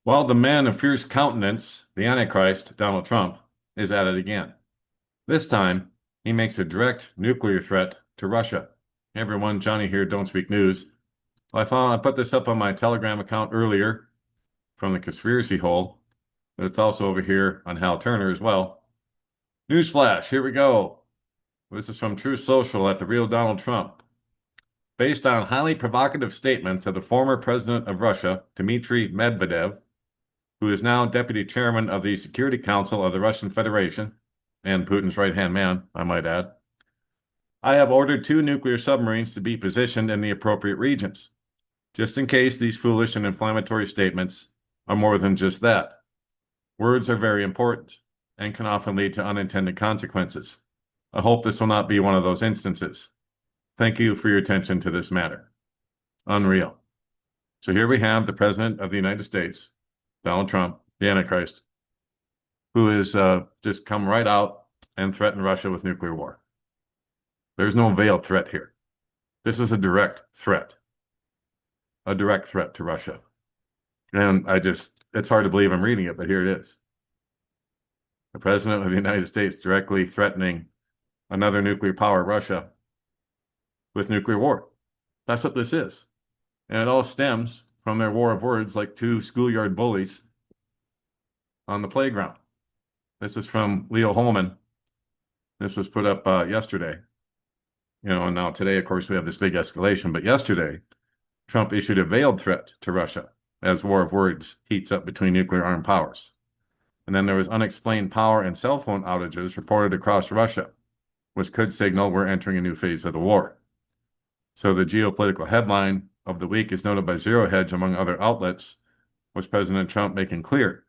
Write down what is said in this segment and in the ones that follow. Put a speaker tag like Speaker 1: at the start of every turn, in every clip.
Speaker 1: Well, the man of fierce countenance, the Antichrist, Donald Trump, is at it again. This time, he makes a direct nuclear threat to Russia. Hey everyone, Johnny here, Don't Speak News. I put this up on my Telegram account earlier from the conspiracy hole, but it's also over here on Hal Turner as well. Newsflash, here we go. This is from Truth Social at the real Donald Trump. Based on highly provocative statements of the former president of Russia, Dmitry Medvedev, who is now deputy chairman of the Security Council of the Russian Federation, and Putin's right-hand man, I might add, I have ordered 2 nuclear submarines to be positioned in the appropriate regions, just in case these foolish and inflammatory statements are more than just that. Words are very important and can often lead to unintended consequences. I hope this will not be one of those instances. Thank you for your attention to this matter. Unreal. So here we have the President of the United States, Donald Trump, the Antichrist, who has just come right out and threatened Russia with nuclear war. There's no veiled threat here. This is a direct threat to Russia. And it's hard to believe I'm reading it, but here it is. The President of the United States directly threatening another nuclear power, Russia, with nuclear war. That's what this is. And it all stems from their war of words like 2 schoolyard bullies on the playground. This is from Leo Holman. This was put up yesterday. And now today, of course, we have this big escalation. But yesterday, Trump issued a veiled threat to Russia as war of words heats up between nuclear armed powers. And then there was unexplained power and cell phone outages reported across Russia, which could signal we're entering a new phase of the war. So the geopolitical headline of the week is noted by Zero Hedge, among other outlets, was President Trump making clear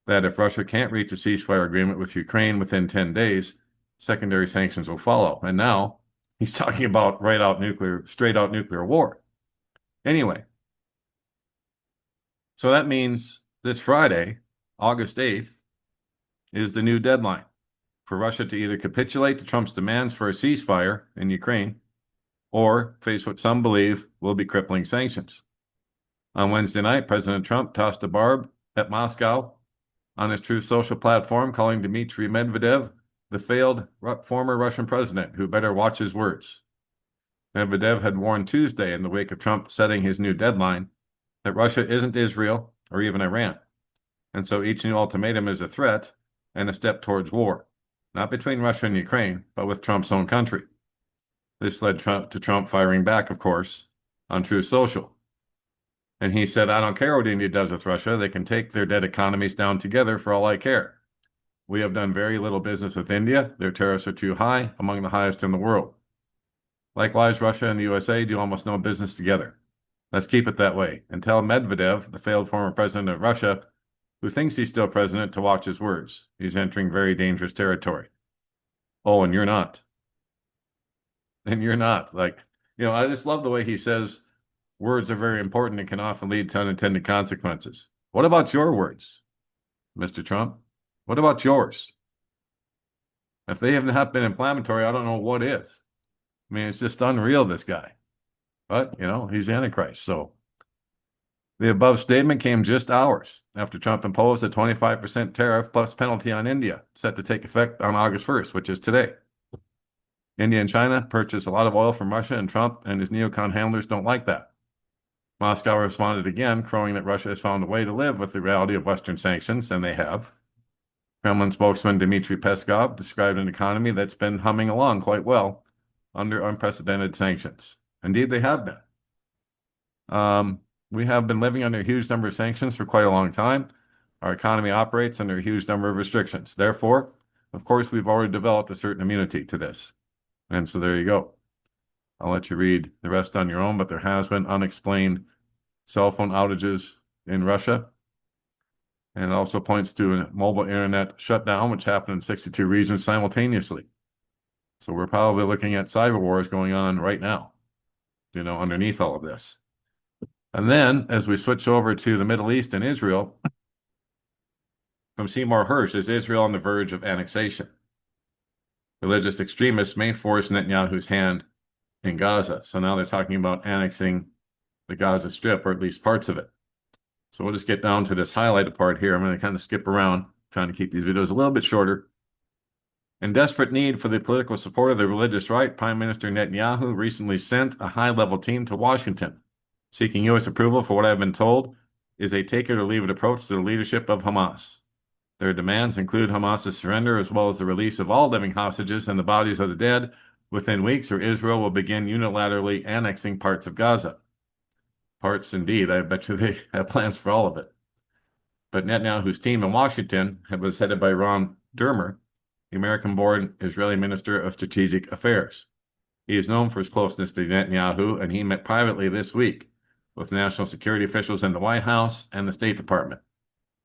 Speaker 1: that if Russia can't reach a ceasefire agreement with Ukraine within 10 days, secondary sanctions will follow. And now he's talking about straight out nuclear war. Anyway, so that means this Friday, August 8th, is the new deadline for Russia to either capitulate to Trump's demands for a ceasefire in Ukraine or face what some believe will be crippling sanctions. On Wednesday night, President Trump tossed a barb at Moscow on his Truth Social platform, calling Dmitry Medvedev the failed former Russian president who better watch his words. Medvedev had warned Tuesday, in the wake of Trump setting his new deadline, that Russia isn't Israel or even Iran. And so each new ultimatum is a threat and a step towards war, not between Russia and Ukraine, but with Trump's own country. This led to Trump firing back, of course, on Truth Social. And he said, I don't care what India does with Russia. They can take their dead economies down together for all I care. We have done very little business with India. Their tariffs are too high, among the highest in the world. Likewise, Russia and the USA do almost no business together. Let's keep it that way. And tell Medvedev, the failed former president of Russia, who thinks he's still president, to watch his words. He's entering very dangerous territory. Oh, and you're not. And you're not. I just love the way he says words are very important and can often lead to unintended consequences. What about your words, Mr. Trump? What about yours? If they have not been inflammatory, I don't know what is. I mean, it's just unreal, this guy. But, he's Antichrist. So the above statement came just hours after Trump imposed a 25% tariff plus penalty on India, set to take effect on August 1st, which is today. India and China purchase a lot of oil from Russia, and Trump and his neocon handlers don't like that. Moscow responded again, crowing that Russia has found a way to live with the reality of Western sanctions, and they have. Kremlin spokesman Dmitry Peskov described an economy that's been humming along quite well under unprecedented sanctions. Indeed, they have been. We have been living under a huge number of sanctions for quite a long time. Our economy operates under a huge number of restrictions. Therefore, of course, we've already developed a certain immunity to this. And so there you go. I'll let you read the rest on your own, but there has been unexplained cell phone outages in Russia. And it also points to a mobile internet shutdown, which happened in 62 regions simultaneously. So we're probably looking at cyber wars going on right now, underneath all of this. And then, as we switch over to the Middle East and Israel, from Seymour Hersh, is Israel on the verge of annexation? Religious extremists may force Netanyahu's hand in Gaza. So now they're talking about annexing the Gaza Strip, or at least parts of it. So we'll just get down to this highlighted part here. I'm going to kind of skip around, trying to keep these videos a little bit shorter. In desperate need for the political support of the religious right, Prime Minister Netanyahu recently sent a high-level team to Washington, seeking U.S. approval for what I've been told is a take-it-or-leave-it approach to the leadership of Hamas. Their demands include Hamas's surrender as well as the release of all living hostages and the bodies of the dead within weeks, or Israel will begin unilaterally annexing parts of Gaza. Parts indeed. I bet you they have plans for all of it. But Netanyahu's team in Washington was headed by Ron Dermer, the American-born Israeli Minister of Strategic Affairs. He is known for his closeness to Netanyahu, and he met privately this week with national security officials in the White House and the State Department,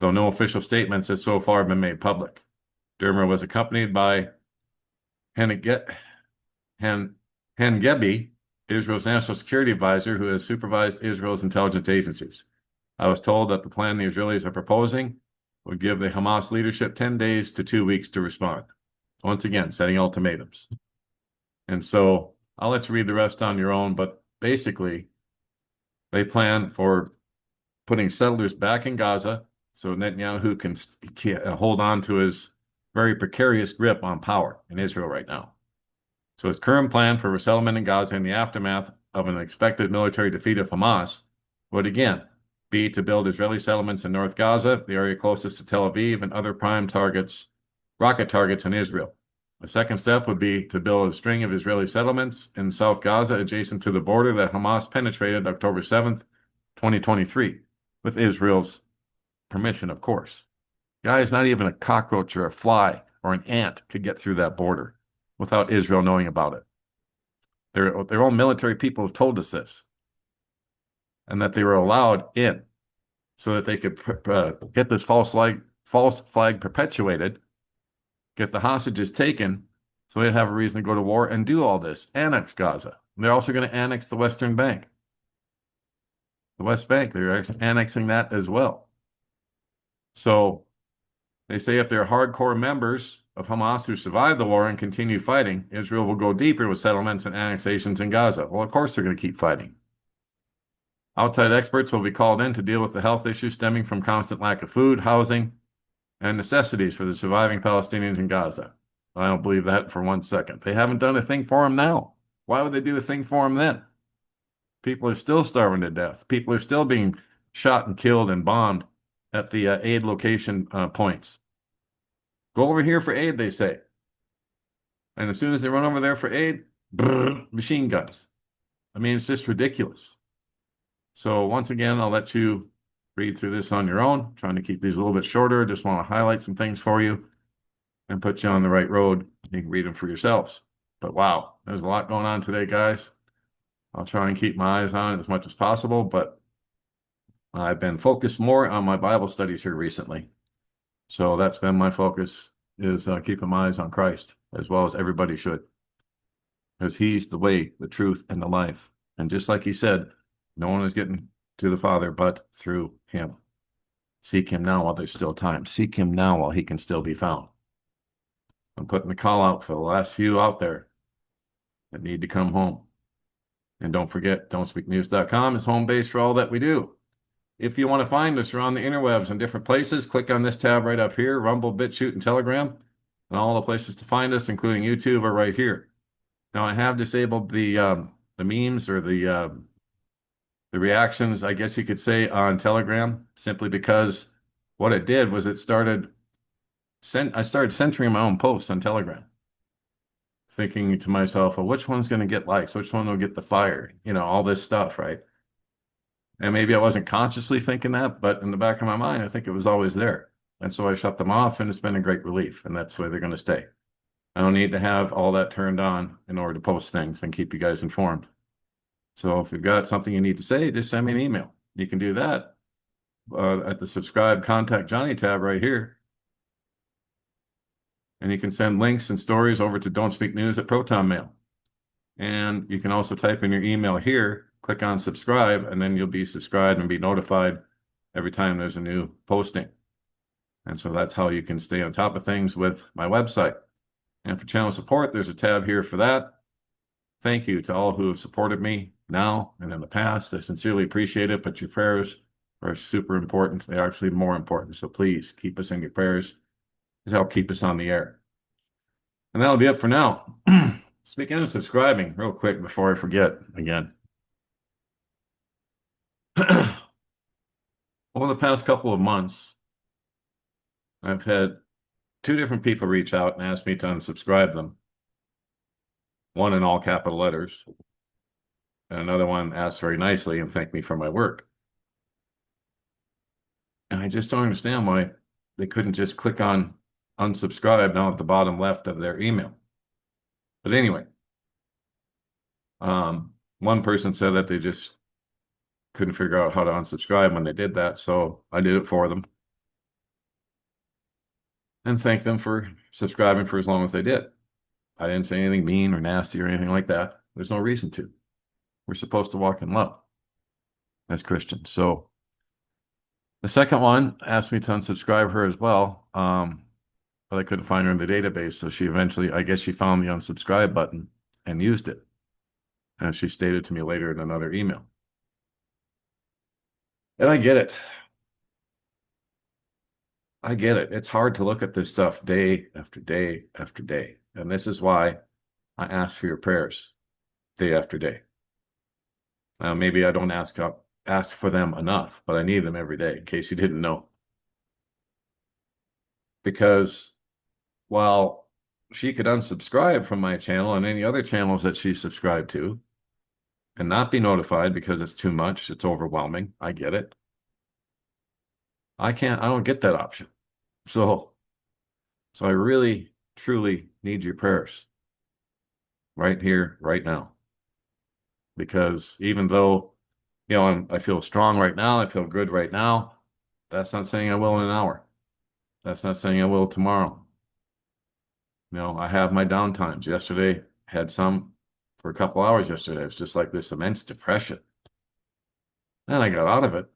Speaker 1: though no official statements have so far been made public. Dermer was accompanied by Hen Gebi, Israel's national security advisor, who has supervised Israel's intelligence agencies. I was told that the plan the Israelis are proposing would give the Hamas leadership 10 days to 2 weeks to respond. Once again, setting ultimatums. And so I'll let you read the rest on your own, but basically, they plan for putting settlers back in Gaza so Netanyahu can hold on to his very precarious grip on power in Israel right now. So his current plan for resettlement in Gaza in the aftermath of an expected military defeat of Hamas would again be to build Israeli settlements in North Gaza, the area closest to Tel Aviv, and other prime targets, rocket targets in Israel. The second step would be to build a string of Israeli settlements in South Gaza adjacent to the border that Hamas penetrated October 7th, 2023, with Israel's permission, of course. Guys, not even a cockroach or a fly or an ant could get through that border without Israel knowing about it. Their own military people have told us this, and that they were allowed in so that they could get this false flag perpetuated, get the hostages taken, so they'd have a reason to go to war and do all this, annex Gaza. And they're also going to annex the Western Bank. The West Bank, they're annexing that as well. So they say if they're hardcore members of Hamas who survive the war and continue fighting, Israel will go deeper with settlements and annexations in Gaza. Well, of course they're going to keep fighting. Outside experts will be called in to deal with the health issues stemming from constant lack of food, housing, and necessities for the surviving Palestinians in Gaza. I don't believe that for 1 second. They haven't done a thing for them now. Why would they do a thing for them then? People are still starving to death. People are still being shot and killed and bombed at the aid location points. Go over here for aid, they say. And as soon as they run over there for aid, machine guns. I mean, it's just ridiculous. So once again, I'll let you read through this on your own. Trying to keep these a little bit shorter. Just want to highlight some things for you and put you on the right road. You can read them for yourselves. But wow, there's a lot going on today, guys. I'll try and keep my eyes on it as much as possible, but I've been focused more on my Bible studies here recently. So that's been my focus, is keeping my eyes on Christ, as well as everybody should. Because he's the way, the truth, and the life. And just like he said, no one is getting to the Father but through him. Seek him now while there's still time. Seek him now while he can still be found. I'm putting the call out for the last few out there that need to come home. And don't forget, don'tspeaknews.com is home base for all that we do. If you want to find us around the interwebs and different places, click on this tab right up here, Rumble, BitChute, and Telegram. And all the places to find us, including YouTube, are right here. Now, I have disabled the memes or the reactions, I guess you could say, on Telegram, simply because what it did was I started censoring my own posts on Telegram, thinking to myself, well, which one's going to get likes? Which one will get the fire? You know, all this stuff, right? And maybe I wasn't consciously thinking that, but in the back of my mind, I think it was always there. And so I shut them off, and it's been a great relief, and that's where they're going to stay. I don't need to have all that turned on in order to post things and keep you guys informed. So if you've got something you need to say, just send me an email. You can do that at the subscribe contact Johnny tab right here. And you can send links and stories over to Don't Speak News at Proton Mail. And you can also type in your email here, click on subscribe, and then you'll be subscribed and be notified every time there's a new posting. And so that's how you can stay on top of things with my website. And for channel support, there's a tab here for that. Thank you to all who have supported me now and in the past. I sincerely appreciate it, but your prayers are super important. They're actually more important. So please keep us in your prayers to help keep us on the air. And that'll be it for now. Speaking of subscribing, real quick before I forget again. Over the past couple of months, I've had two different people reach out and ask me to unsubscribe them. One in all capital letters, and another one asked very nicely and thanked me for my work. And I just don't understand why they couldn't just click on unsubscribe down at the bottom left of their email. But anyway, one person said that they just couldn't figure out how to unsubscribe when they did that, so I did it for them and thanked them for subscribing for as long as they did. I didn't say anything mean or nasty or anything like that. There's no reason to. We're supposed to walk in love as Christians. So the second one asked me to unsubscribe her as well, but I couldn't find her in the database. So she eventually, I guess she found the unsubscribe button and used it. And she stated to me later in another email. And I get it. I get it. It's hard to look at this stuff day after day after day. And this is why I ask for your prayers day after day. Now, maybe I don't ask for them enough, but I need them every day, in case you didn't know. Because while she could unsubscribe from my channel and any other channels that she's subscribed to and not be notified because it's too much, it's overwhelming, I get it. I don't get that option. So I really, truly need your prayers right here, right now. Because even though, I feel strong right now, I feel good right now, that's not saying I will in an hour. That's not saying I will tomorrow. I have my down times. Yesterday, had some for a couple hours yesterday. It was just like this immense depression. And I got out of it.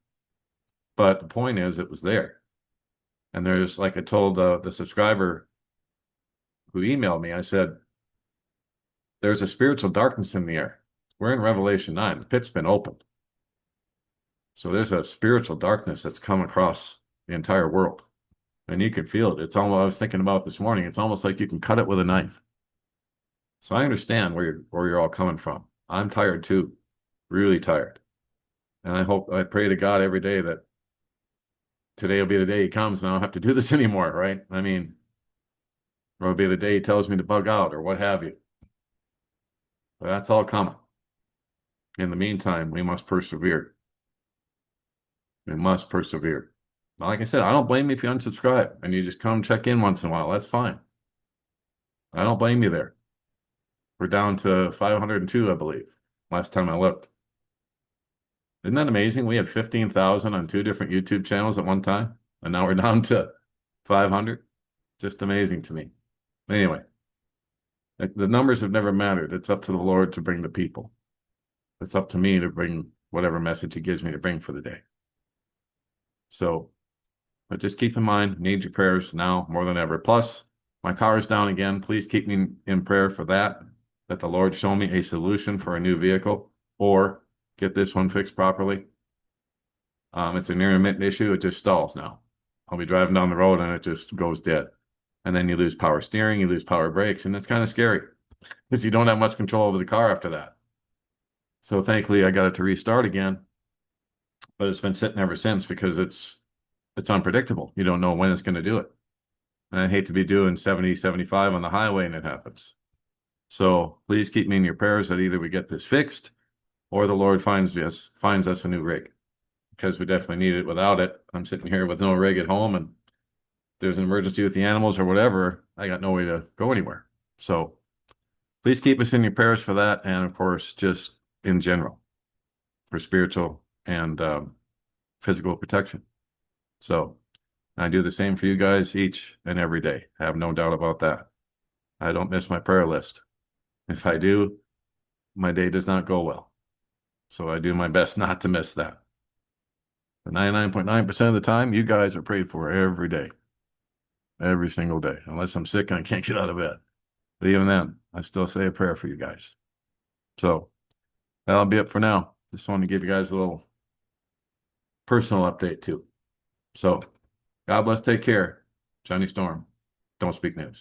Speaker 1: But the point is, it was there. And there's, like I told the subscriber who emailed me, I said, there's a spiritual darkness in the air. We're in Revelation 9. The pit's been opened. So there's a spiritual darkness that's come across the entire world. And you can feel it. It's almost, I was thinking about this morning, it's almost like you can cut it with a knife. So I understand where you're all coming from. I'm tired too, really tired. And I pray to God every day that today will be the day he comes and I don't have to do this anymore, right? I mean, or it'll be the day he tells me to bug out or what have you. But that's all coming. In the meantime, we must persevere. We must persevere. Like I said, I don't blame you if you unsubscribe and you just come check in once in a while. That's fine. I don't blame you there. We're down to 502, I believe, last time I looked. Isn't that amazing? We had 15,000 on two different YouTube channels at one time, and now we're down to 500. Just amazing to me. Anyway, the numbers have never mattered. It's up to the Lord to bring the people. It's up to me to bring whatever message he gives me to bring for the day. So, but just keep in mind, need your prayers now more than ever. Plus, my car is down again. Please keep me in prayer for that the Lord show me a solution for a new vehicle or get this one fixed properly. It's an intermittent issue. It just stalls now. I'll be driving down the road and it just goes dead. And then you lose power steering, you lose power brakes, and it's kind of scary because you don't have much control over the car after that. So thankfully, I got it to restart again, but it's been sitting ever since because it's unpredictable. You don't know when it's going to do it. And I hate to be doing 70, 75 on the highway and it happens. So please keep me in your prayers that either we get this fixed or the Lord finds us a new rig, because we definitely need it. Without it, I'm sitting here with no rig at home, and if there's an emergency with the animals or whatever, I got no way to go anywhere. So please keep us in your prayers for that, and of course, just in general, for spiritual and physical protection. So I do the same for you guys each and every day. I have no doubt about that. I don't miss my prayer list. If I do, my day does not go well. So I do my best not to miss that. But 99.9% of the time, you guys are prayed for every day. Every single day. Unless I'm sick and I can't get out of bed. But even then, I still say a prayer for you guys. So that'll be it for now. Just wanted to give you guys a little personal update too. So God bless, take care. Johnny Storm, Don't Speak News.